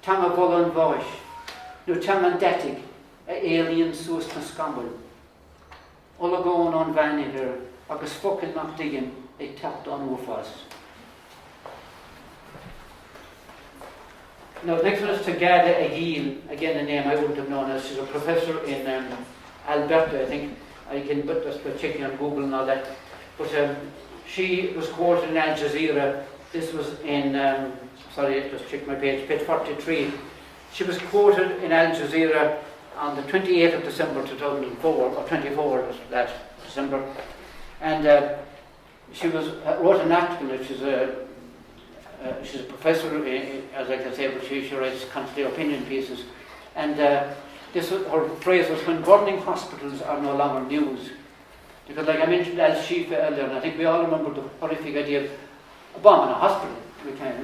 Tama Volan Voish, no Tama Datig, a alien source to scumble. All going on Vanny here, agus fucking not digging, they tapped on Woofas. Now, next one is Tagada Agil, again a name I wouldn't have known as. She's a professor in Alberta, I think. I can put this by checking on Google and all that. But she was quoted in Al Jazeera. This was in, sorry, I just checked my page 43. She was quoted in Al Jazeera on the 28th of December 2004, or 24 was that December. And she was wrote an article, which is she's a professor, as I can say, but she writes constantly opinion pieces. And this was, her phrase was, when burning hospitals are no longer news. Because like I mentioned Al-Shifa earlier, and I think we all remember the horrific idea of a bomb in a hospital.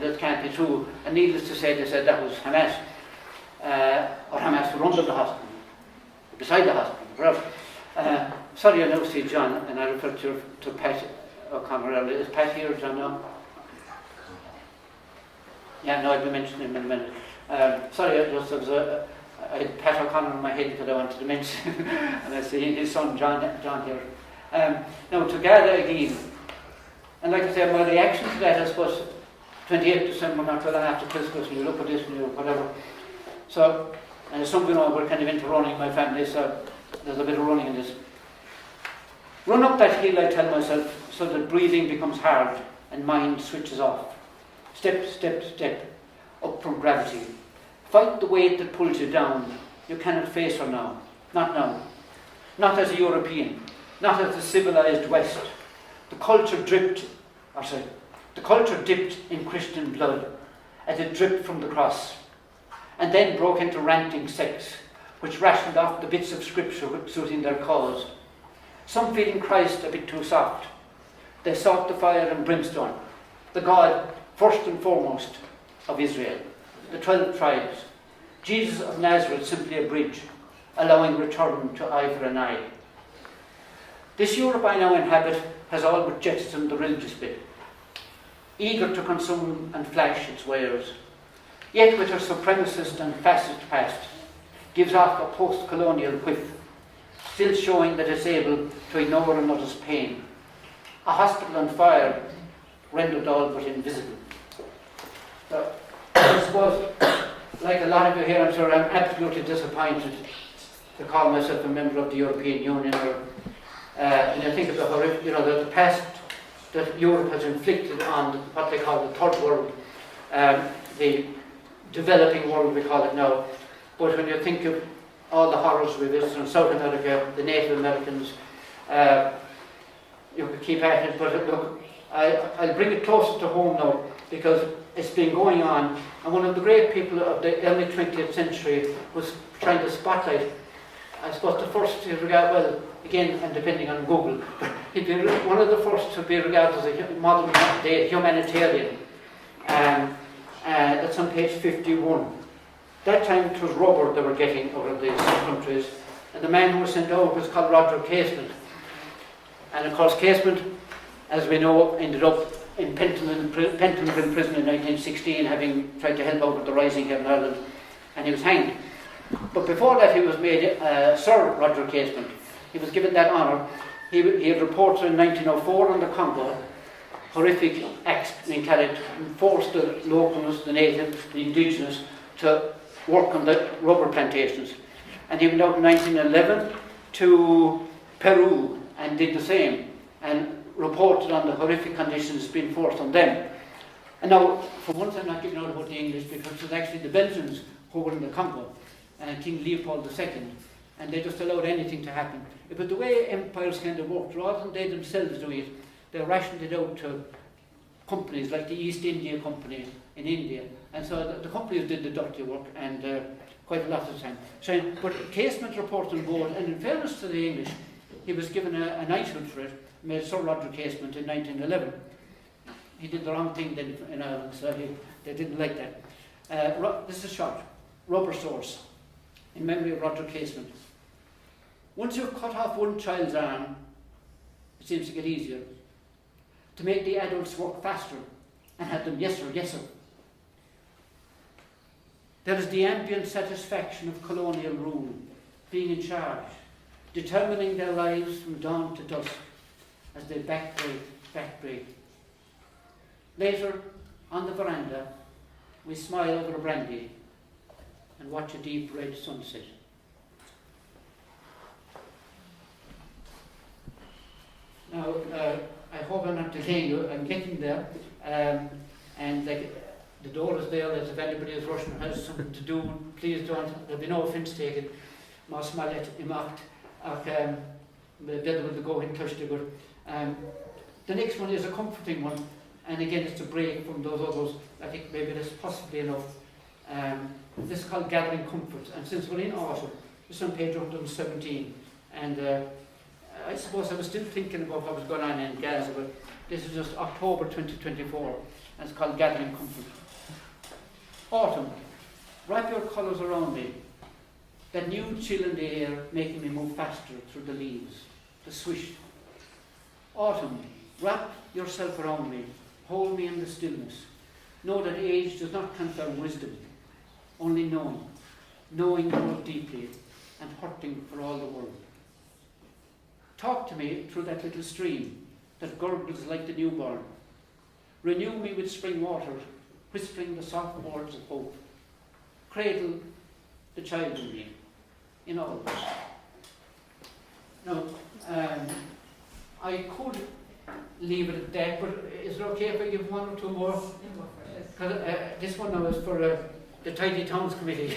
That can't be true. And needless to say, they said that was Hamas. Or Hamas were under the hospital, beside the hospital, wherever. Sorry, I now see John, and I refer to Pat O'Connor earlier. Is Pat here, John, now? Yeah, no, I'll be mentioning him in a minute. Sorry, I had Pat O'Connor in my head because I wanted to mention and I see his son John here. Now, together again, and like I said, my reaction to that, I suppose, 28th December, not too long after Christmas, and you look at this and you whatever. So, and as some of you know, we're kind of into running, my family, so there's a bit of running in this. Run up that hill, I tell myself, so that breathing becomes hard and mind switches off. Step, step, step, up from gravity. Fight the weight that pulls you down. You cannot face her now. Not now. Not as a European. Not as a civilized West. The culture dipped in Christian blood as it dripped from the cross, and then broke into ranting sects, which rationed off the bits of scripture suiting their cause. Some feeling Christ a bit too soft. They sought the fire and brimstone, the God, first and foremost, of Israel, the 12 tribes. Jesus of Nazareth simply a bridge, allowing return to eye for an eye. This Europe I now inhabit has all but jettisoned the religious bit, eager to consume and flash its wares, yet with her supremacist and fascist past, gives off a post-colonial whiff, still showing that it's able to ignore another's pain. A hospital on fire, rendered all but invisible. So, I suppose, like a lot of you here, I'm sure I'm absolutely disappointed to call myself a member of the European Union, or and I think of the horrific, the past that Europe has inflicted on what they call the third world, the developing world we call it now. But when you think of all the horrors we visited in South America, the Native Americans, you could keep at it, but look, I'll bring it closer to home now, because it's been going on, and one of the great people of the early 20th century was trying to spotlight, I suppose, the first to regard, well, again, and depending on Google, he'd be one of the first to be regarded as a modern day humanitarian. That's on page 51. That time it was rubber they were getting out of these countries, and the man who was sent out was called Roger Casement. And of course, Casement, as we know, ended up in Pentonville prison in 1916, having tried to help out with the rising here in Ireland, and he was hanged. But before that, he was made Sir Roger Casement. He was given that honour. He had reported in 1904 on the Congo horrific acts being carried and forced the locals, the natives, the indigenous, to work on the rubber plantations. And he went out in 1911 to Peru and did the same, and reported on the horrific conditions being forced on them. And now, for once, I'm not giving out about the English, because it was actually the Belgians who were in the Congo, and King Leopold II, and they just allowed anything to happen. But the way empires kind of worked, rather than they themselves doing it, they rationed it out to companies like the East India Company in India, and so the companies did the dirty work and quite a lot of the time. So, but casement report on board, and in fairness to the English, he was given a knighthood for it, made Sir Roger Casement in 1911. He did the wrong thing then in Ireland, so they didn't like that. This is short. Rubber source, in memory of Roger Casement. Once you've cut off one child's arm, it seems to get easier. To make the adults work faster and have them, yes sir, yes sir. There is the ambient satisfaction of colonial rule, being in charge, determining their lives from dawn to dusk as they backbreak. Later, on the veranda, we smile over a brandy and watch a deep red sunset. Now, I hope I'm not delaying you. I'm getting there. And the door is there. If anybody is rushing or has something to do, please don't. There'll be no offence taken. Mas malet imacht. Better will go in touch good. The next one is a comforting one. And again, it's a break from those others. I think maybe that's possibly enough. This is called Gathering Comfort. And since we're in autumn, it's on page 117. And I suppose I was still thinking about what was going on in Gaza, but this is just October 2024, and it's called Gathering Comfort. Autumn. Wrap your colours around me. That new chill in the air making me move faster through the leaves. The swish. Autumn. Wrap yourself around me. Hold me in the stillness. Know that age does not confer wisdom, only knowing. Knowing more deeply and hurting for all the world. Talk to me through that little stream that gurgles like the newborn. Renew me with spring water, whispering the soft words of hope. Cradle the child in me, in all of this. Now, I could leave it at that, but is it okay if I give one or two more? This one now is for the Tidy Towns Committee.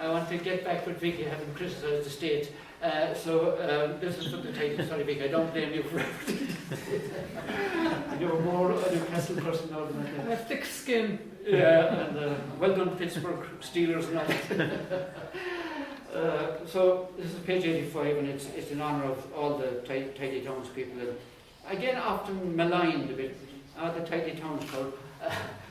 I want to get back with Vicky, having criticised the state. So this is for the Tidy. Sorry, Vicky, I don't blame you for everything. You're more a Newcastle person now than I am. A thick skin. Yeah, and well done, Pittsburgh Steelers and all. So this is page 85, and it's in honour of all the Tidy Towns people. And again, often maligned a bit. The Tidy Towns crowd.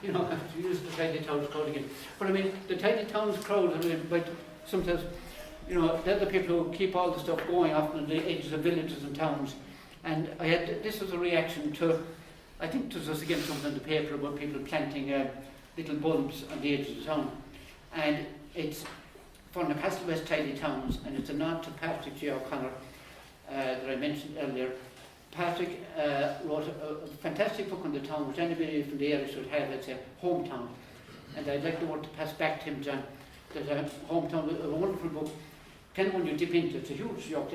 You know, I have to use the Tidy Towns crowd again. But I mean, the Tidy Towns crowd, I mean, but sometimes, you know, they're the people who keep all the stuff going often on the edges of villages and towns. And this was a reaction to, I think this was again something in the paper about people planting little bulbs on the edge of the town. And it's for Newcastle West Tidy Towns, and it's a nod to Patrick J. O'Connor that I mentioned earlier. Patrick wrote a fantastic book on the town, which anybody from the area should have. It's a Hometown. And I'd like the word to pass back to him, John. That Hometown was a wonderful book. Kind of when you dip into it, it's a huge yoke,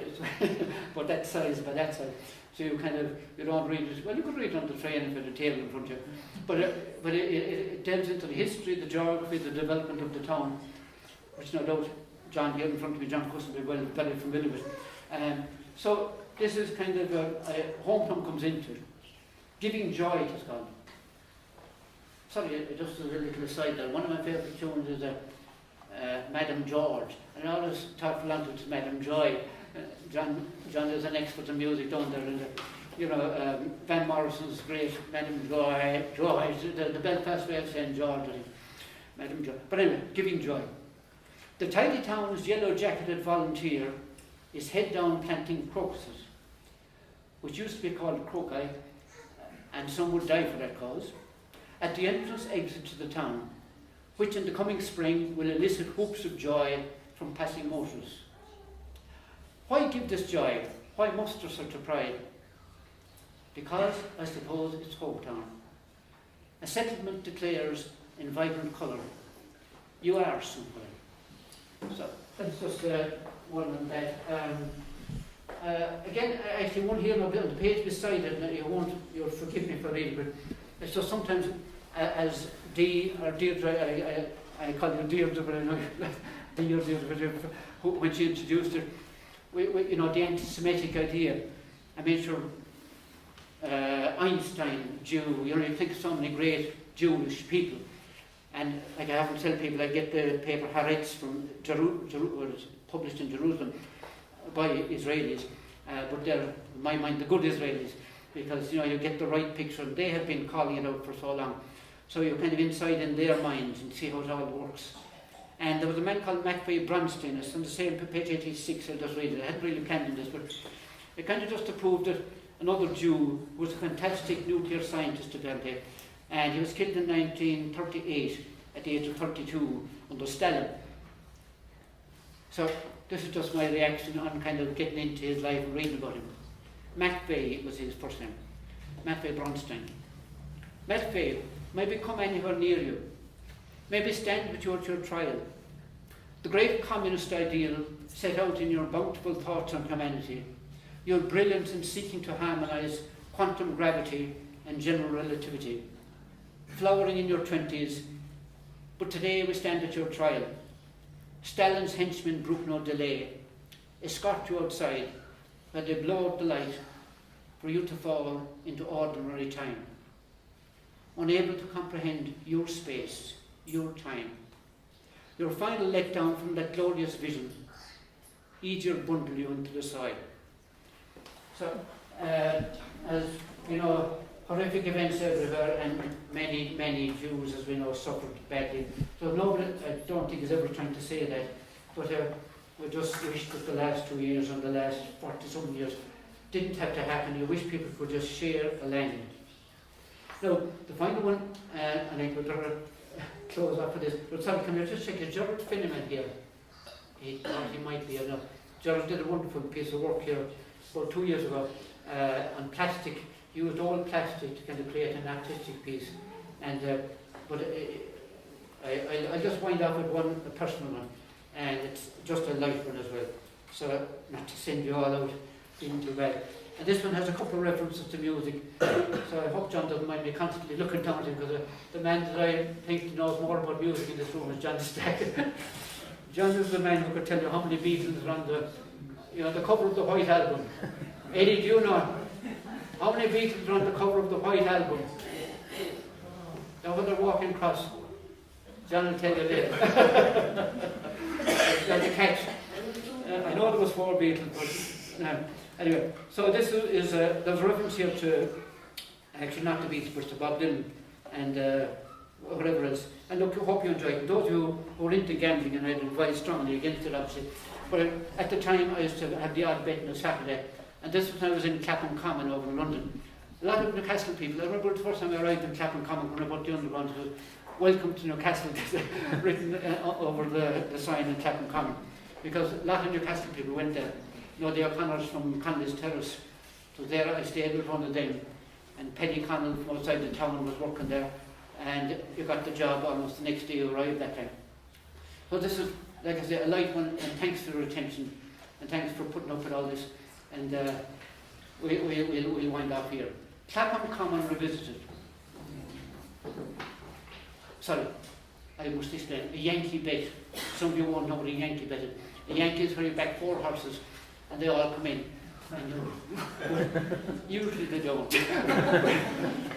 but that size, by that size. So you don't read it. Well, you could read it on the train if you had a table in front of you. But it delves into the history, the geography, the development of the town, which no doubt John here in front of me, John Cussen, will be very familiar with. So this is kind of Hometown comes into it. Giving joy, it is called. Sorry, just as a little aside there, one of my favourite tunes is Madam George. And I always talk for London to Madam Joy. John is an expert in music down there. And, Van Morrison's great Madam Joy, the Belfast way of saying George, I think. Madam Joy. But anyway, giving joy. The Tidy Town's yellow-jacketed volunteer is head down planting crocuses, which used to be called croci, and some would die for that cause, at the entrance exit to the town, which in the coming spring will elicit hopes of joy from passing motorists. Why give this joy? Why muster such a pride? Because, I suppose, it's Hometown. A settlement declares in vibrant colour, you are somewhere. So that's just one on that. Again, I actually won't hear on the page beside it, and you'll forgive me for reading, but it's just sometimes as Dee or Deirdre, I call you Deirdre, but I know Deirdre, when she introduced it, the anti-Semitic idea, I made sure Einstein, Jew. You think of so many great Jewish people. And like I often tell people, I get the paper Haaretz from published in Jerusalem by Israelis, but they're, in my mind, the good Israelis, because you get the right picture, and they have been calling it out for so long. So you're kind of inside in their minds and see how it all works. And there was a man called Matvey Bronstein, it's on the same page 86, I just read it. I hadn't really planned on this, but it kind of just to prove that another Jew was a fantastic nuclear scientist apparently, and he was killed in 1938 at the age of 32 under Stalin. So this is just my reaction on kind of getting into his life and reading about him. Matvey was his first name, Matvey Bronstein. Matvey may come anywhere near you, maybe stand with you at your trial. The great communist ideal set out in your bountiful thoughts on humanity, your brilliance in seeking to harmonise quantum gravity and general relativity, flowering in your 20s, but today we stand at your trial. Stalin's henchmen brook no delay, escort you outside, where they blow out the light for you to fall into ordinary time, unable to comprehend your space, your time. Your final letdown from that glorious vision, easier bundle you into the soil. So, as you know, horrific events everywhere, and many Jews, as we know, suffered badly. So nobody, I don't think, is ever trying to say that, but we just wish that the last 2 years and the last 40-something years didn't have to happen. You wish people could just share a land. Now, the final one, and I could close off with this, but sorry, can you just check, is Gerard Finneman here? He thought he might be, I know. Gerard did a wonderful piece of work here about 2 years ago on plastic. He used all plastic to kind of create an artistic piece. And but I'll just wind up with a personal one, and it's just a light one as well. So not to send you all out feeling too bad. And this one has a couple of references to music. So I hope John doesn't mind me constantly looking down at him, because the man that I think knows more about music in this room is John Stack. John is the man who could tell you how many Beatles are on the cover of the White Album. Eddie, do you know? How many Beatles are on the cover of the White Album? Now when they're walking across, John will tell you later. That's a catch. I know there was 4 Beatles, but anyway. So this is there's a reference here to, actually not the Beatles, but to Bob Dylan and whatever else. And look, I hope you enjoy it. Those of you who are into gambling, and I'd advise strongly against it, obviously. But at the time, I used to have the odd bet on a Saturday. And this was when I was in Clapham Common over in London. A lot of Newcastle people, I remember the first time I arrived in Clapham Common when I bought the Underground, it was "Welcome to Newcastle" written over the sign in Clapham Common. Because a lot of Newcastle people went there. The O'Connors from Connolly's Terrace. So there I stayed with one of them. And Penny Connell from outside the town was working there. And you got the job almost the next day you arrived that time. So this is, like I say, a light one, and thanks for your attention. And thanks for putting up with all this. And we'll wind up here. Clapham Common Revisited. Sorry, I must explain. A Yankee bet. Some of you won't know what a Yankee bet is. A Yankee is where you back 4 horses and they all come in. And usually they don't.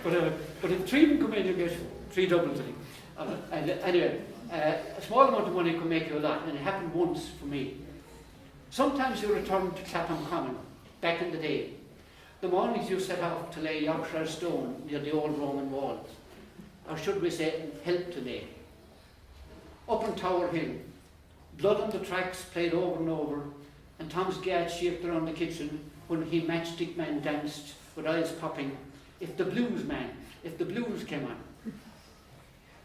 but if 3 of them come in, you get 3 doubles, I think. And anyway, a small amount of money can make you a lot, and it happened once for me. Sometimes you return to Clapham Common, back in the day. The mornings you set off to lay Yorkshire stone near the old Roman walls, or should we say, help to lay. Up on Tower Hill, blood on the tracks played over and over, and Tom's gas shaped around the kitchen when he matchstick man danced with eyes popping, if the blues came on.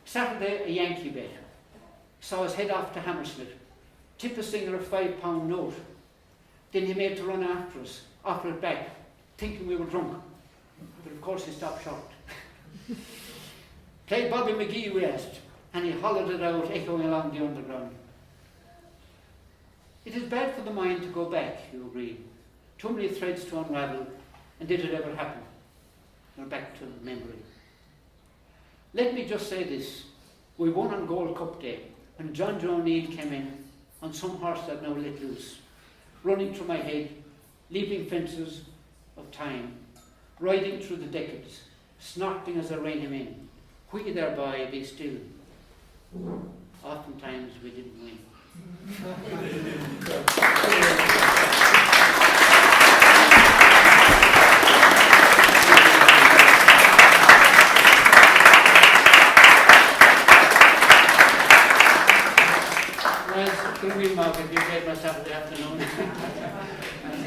Saturday, a Yankee bet. Saw us head off to Hammersmith. Tip a singer a £5 note. Then he made to run after us, offer it back, thinking we were drunk. But of course he stopped short. Play Bobby McGee, we asked, and he hollered it out, echoing along the Underground. It is bad for the mind to go back, you agree. Too many threads to unravel, and did it ever happen? We're back to memory. Let me just say this. We won on Gold Cup Day, when John Joe O'Neill came in on some horse that now let loose, running through my head, leaping fences of time, riding through the decades, snorting as I rein him in. We thereby be still. Oftentimes we didn't win. Well, the real market, you paid myself in the afternoon. And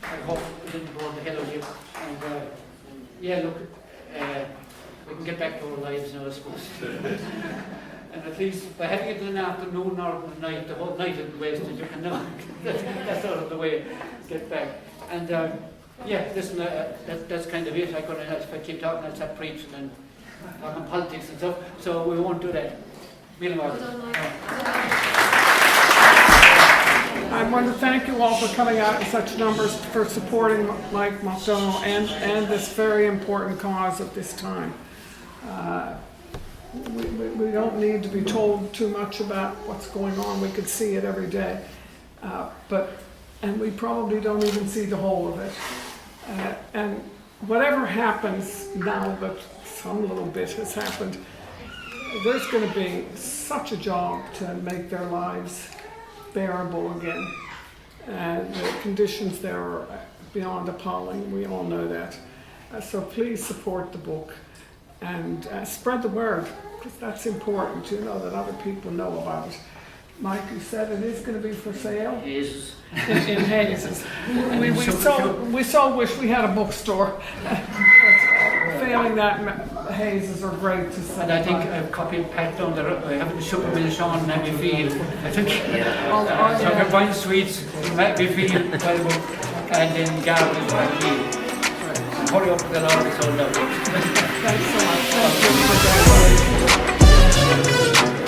I hope it didn't bore the hell out of you. And yeah, look, we can get back to our lives now, I suppose. And at least by having it in the afternoon or the night, the whole night isn't wasted. You can know that's out of the way. Get back. And yeah, listen, that's kind of it. If I keep talking, I'll start preaching and talking politics and stuff. So we won't do that. I want to thank you all for coming out in such numbers, for supporting Mike Mac Domhnaill and this very important cause at this time. We don't need to be told too much about what's going on. We could see it every day. And we probably don't even see the whole of it. And whatever happens now that some little bit has happened, there's going to be such a job to make their lives bearable again. The conditions there are beyond appalling. We all know that. So please support the book and spread the word, because that's important, you know, that other people know about it. Mike, you said it is going to be for sale? Yes. In Hayes. We so wish we had a bookstore. Failing that, Hayes are great to sell. And I think I've copied Pat down there. I have the sugar mill Sean in Abbeyfield. I think. So if you're buying sweets in Abbeyfield, and in Galway, Abbeyfield. Hurry up, they'll all be sold out. Thanks so much. Thank you.